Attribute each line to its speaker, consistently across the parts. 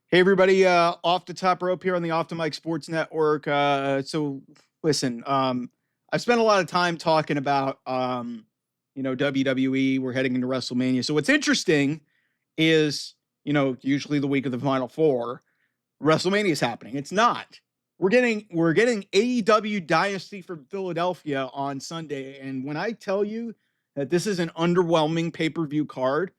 Speaker 1: Hey everybody, off the top rope here on the Off the Mic Sports Network. So listen, I've spent a lot of time talking about WWE. We're heading into WrestleMania. So what's interesting is, usually the week of the Final Four, WrestleMania is happening. It's not. We're getting AEW Dynasty from Philadelphia on Sunday, and when I tell you that this is an underwhelming pay-per-view card,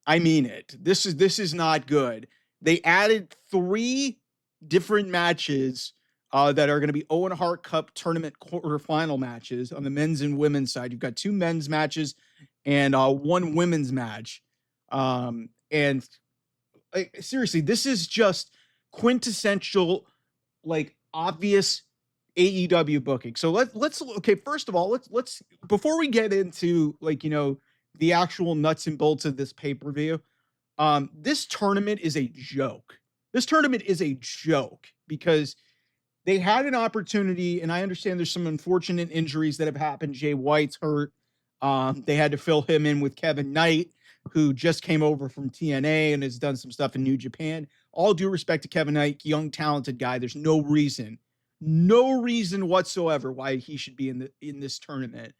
Speaker 1: I mean it. This is not good. They added three different matches that are going to be Owen Hart Cup tournament quarterfinal matches on the men's and women's side. You've got two men's matches and one women's match. And seriously, this is just quintessential, like obvious AEW booking. So let's okay. First of all, let's before we get into the actual nuts and bolts of this pay per view. This tournament is a joke. This tournament is a joke because they had an opportunity, and I understand there's some unfortunate injuries that have happened. Jay White's hurt. They had to fill him in with Kevin Knight, who just came over from TNA and has done some stuff in New Japan. All due respect to Kevin Knight, young, talented guy. There's no reason whatsoever why he should be in this tournament.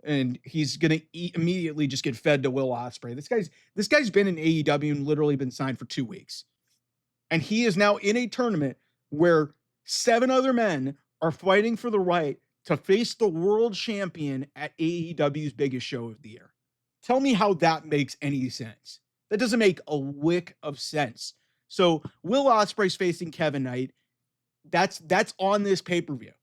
Speaker 1: And he's gonna immediately just get fed to Will Ospreay. This guy's been in AEW and literally been signed for 2 weeks, and he is now in a tournament where 7 other men are fighting for the right to face the world champion at AEW's biggest show of the year. Tell me how that makes any sense. That doesn't make a lick of sense. So Will Ospreay's facing Kevin Knight. That's on this pay-per-view.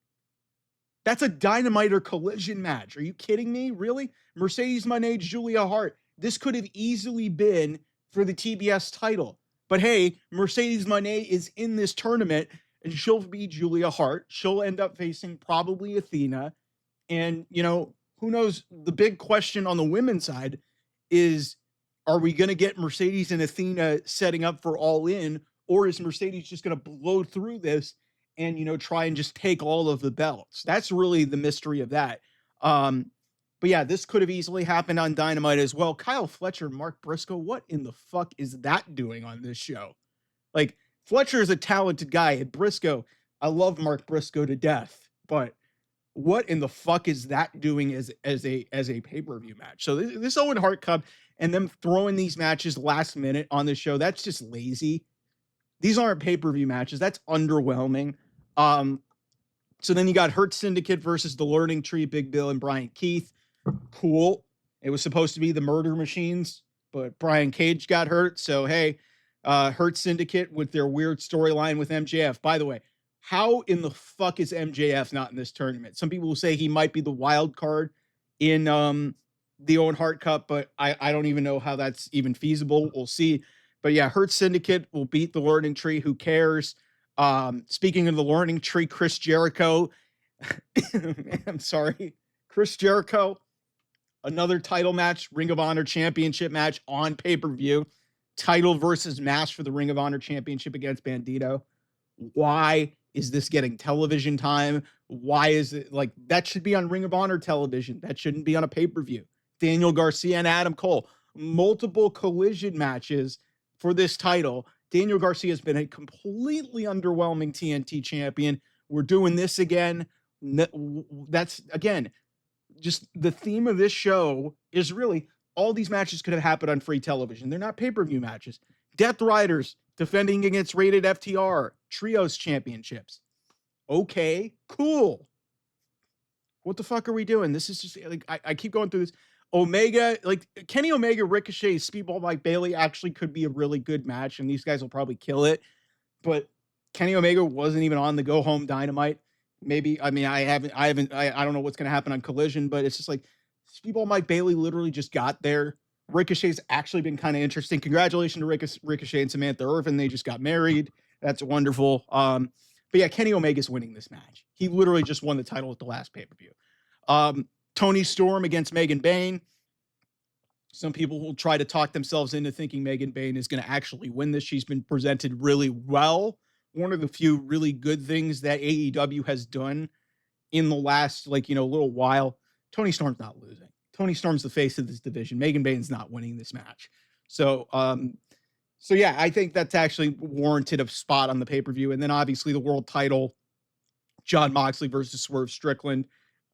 Speaker 1: That's a Dynamite or Collision match. Are you kidding me? Really? Mercedes Moné, Julia Hart. This could have easily been for the TBS title. But hey, Mercedes Moné is in this tournament, and she'll be Julia Hart. She'll end up facing probably Athena. And, who knows? The big question on the women's side is, are we going to get Mercedes and Athena setting up for All In, or is Mercedes just going to blow through this and try and just take all of the belts? That's really the mystery of that. But yeah, this could have easily happened on Dynamite as well. Kyle Fletcher, Mark Briscoe, what in the fuck is that doing on this show? Like, Fletcher is a talented guy, and Briscoe, I love Mark Briscoe to death, but what in the fuck is that doing as a pay-per-view match? So this Owen Hart Cup and them throwing these matches last minute on the show, that's just lazy. These aren't pay-per-view matches. That's underwhelming. So then you got Hurt Syndicate versus the Learning Tree, Big Bill and Brian Keith. Cool. It was supposed to be the Murder Machines, but Brian Cage got hurt. So hey, Hurt Syndicate with their weird storyline with MJF. By the way, how in the fuck is MJF not in this tournament? Some people will say he might be the wild card in the Owen Hart Cup, but I don't even know how that's even feasible. We'll see. But yeah, Hurt Syndicate will beat the Learning Tree. Who cares? Speaking of the Learning Tree, Chris Jericho. I'm sorry. Chris Jericho, another title match, Ring of Honor Championship match on pay-per-view. Title versus match for the Ring of Honor Championship against Bandito. Why is this getting television time? Why is it like that should be on Ring of Honor television? That shouldn't be on a pay-per-view. Daniel Garcia and Adam Cole, multiple collision matches for this title. Daniel Garcia has been a completely underwhelming TNT champion. We're doing this again. That's, again, just the theme of this show is really all these matches could have happened on free television. They're not pay-per-view matches. Death Riders defending against Rated FTR, Trios Championships. Okay, cool. What the fuck are we doing? This is just like, I keep going through this. Omega, like Kenny Omega, Ricochet, Speedball Mike Bailey actually could be a really good match, and these guys will probably kill it. But Kenny Omega wasn't even on the Go Home Dynamite. Maybe, I mean, I don't know what's going to happen on Collision, but it's just like Speedball Mike Bailey literally just got there. Ricochet's actually been kind of interesting. Congratulations to Ricochet and Samantha Irvin. They just got married. That's wonderful. But yeah, Kenny Omega's winning this match. He literally just won the title at the last pay-per-view. Tony Storm against Megan Bayne. Some people will try to talk themselves into thinking Megan Bayne is going to actually win this. She's been presented really well. One of the few really good things that AEW has done in the last, little while. Tony Storm's not losing. Tony Storm's the face of this division. Megan Bayne's not winning this match. So So yeah, I think that's actually warranted a spot on the pay-per-view. And then obviously the world title, John Moxley versus Swerve Strickland.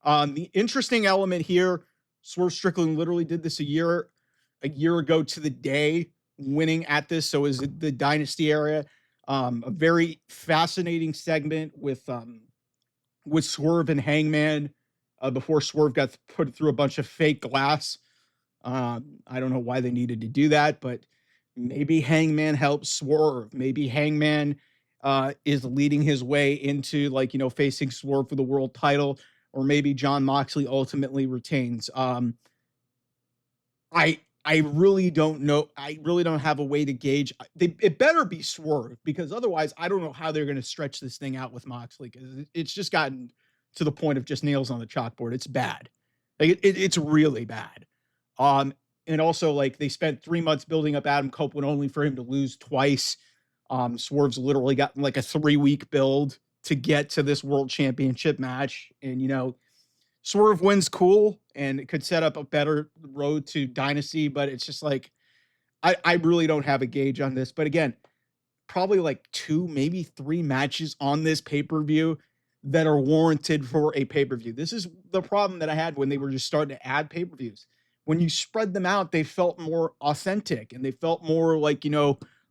Speaker 1: The interesting element here, Swerve Strickland literally did this a year ago to the day, winning at this. So is it the Dynasty area? A very fascinating segment with Swerve and Hangman before Swerve got put through a bunch of fake glass. I don't know why they needed to do that, but maybe Hangman helps Swerve. Maybe Hangman is leading his way into, like, facing Swerve for the world title, or maybe John Moxley ultimately retains. I really don't know. I really don't have a way to gauge. It better be Swerve, because otherwise I don't know how they're going to stretch this thing out with Moxley, because it's just gotten to the point of just nails on the chalkboard. It's bad. Like it's really bad. And also, like, they spent 3 months building up Adam Copeland only for him to lose twice. Swerve's literally gotten like a 3-week build to get to this world championship match. And, Swerve wins, cool, and it could set up a better road to Dynasty, but it's just like, I really don't have a gauge on this. But again, probably like 2, maybe 3 matches on this pay-per-view that are warranted for a pay-per-view. This is the problem that I had when they were just starting to add pay-per-views. When you spread them out, they felt more authentic and they felt more like,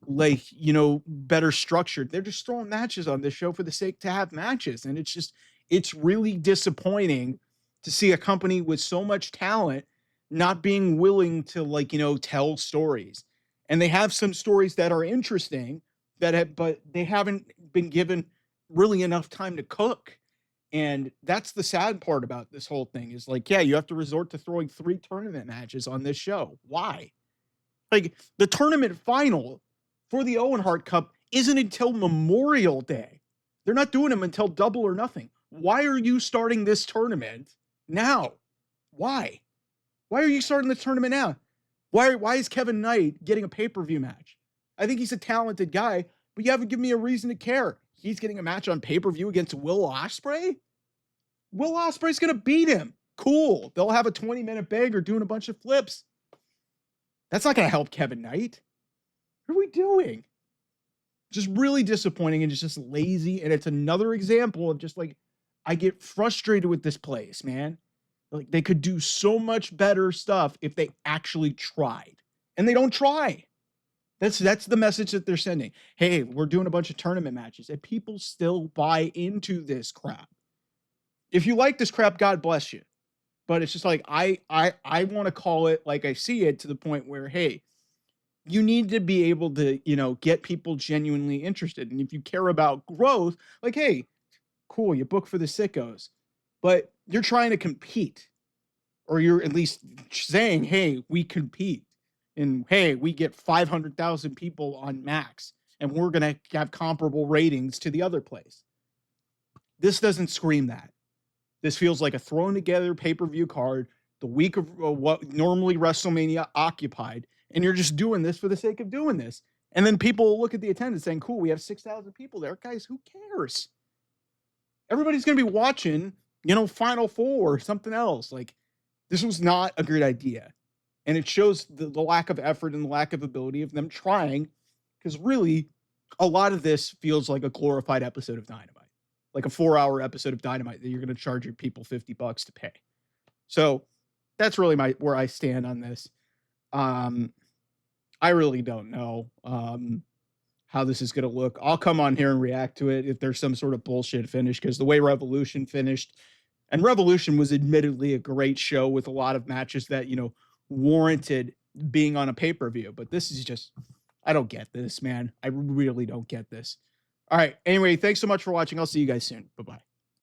Speaker 1: better structured. They're just throwing matches on this show for the sake to have matches. And it's really disappointing to see a company with so much talent not being willing to, tell stories. And they have some stories that are interesting but they haven't been given really enough time to cook. And that's the sad part about this whole thing, is like, yeah, you have to resort to throwing 3 tournament matches on this show. Why? Like, the tournament final for the Owen Hart Cup isn't until Memorial Day. They're not doing them until Double or Nothing. Why are you starting this tournament now? Why? Why are you starting the tournament now? Why is Kevin Knight getting a pay-per-view match? I think he's a talented guy, but you haven't given me a reason to care. He's getting a match on pay-per-view against Will Ospreay? Will Ospreay's going to beat him. Cool. They'll have a 20-minute bagger doing a bunch of flips. That's not going to help Kevin Knight. What are we doing? Just really disappointing, and it's just lazy. And it's another example of just like, I get frustrated with this place, man. Like, they could do so much better stuff if they actually tried. And they don't try. That's the message that they're sending. Hey, we're doing a bunch of tournament matches, and people still buy into this crap. If you like this crap, God bless you. But it's just like, I want to call it like I see it, to the point where, hey, you need to be able to, get people genuinely interested. And if you care about growth, like, hey, cool, you book for the sickos, but you're trying to compete, or you're at least saying, hey, we compete, and hey, we get 500,000 people on Max, and we're going to have comparable ratings to the other place. This doesn't scream that. This feels like a thrown together pay-per-view card the week of what normally WrestleMania occupied, and you're just doing this for the sake of doing this. And then people will look at the attendance saying, cool, we have 6,000 people there. Guys, who cares? Everybody's going to be watching, Final Four or something else. Like, this was not a great idea. And it shows the lack of effort and the lack of ability of them trying, because really, a lot of this feels like a glorified episode of Dynamite. Like a 4-hour episode of Dynamite that you're going to charge your people $50 to pay. So that's really where I stand on this. I really don't know how this is going to look. I'll come on here and react to it if there's some sort of bullshit finish, because the way Revolution finished, and Revolution was admittedly a great show with a lot of matches that, warranted being on a pay-per-view. But this is just, I don't get this, man. I really don't get this. All right. Anyway, thanks so much for watching. I'll see you guys soon. Bye-bye.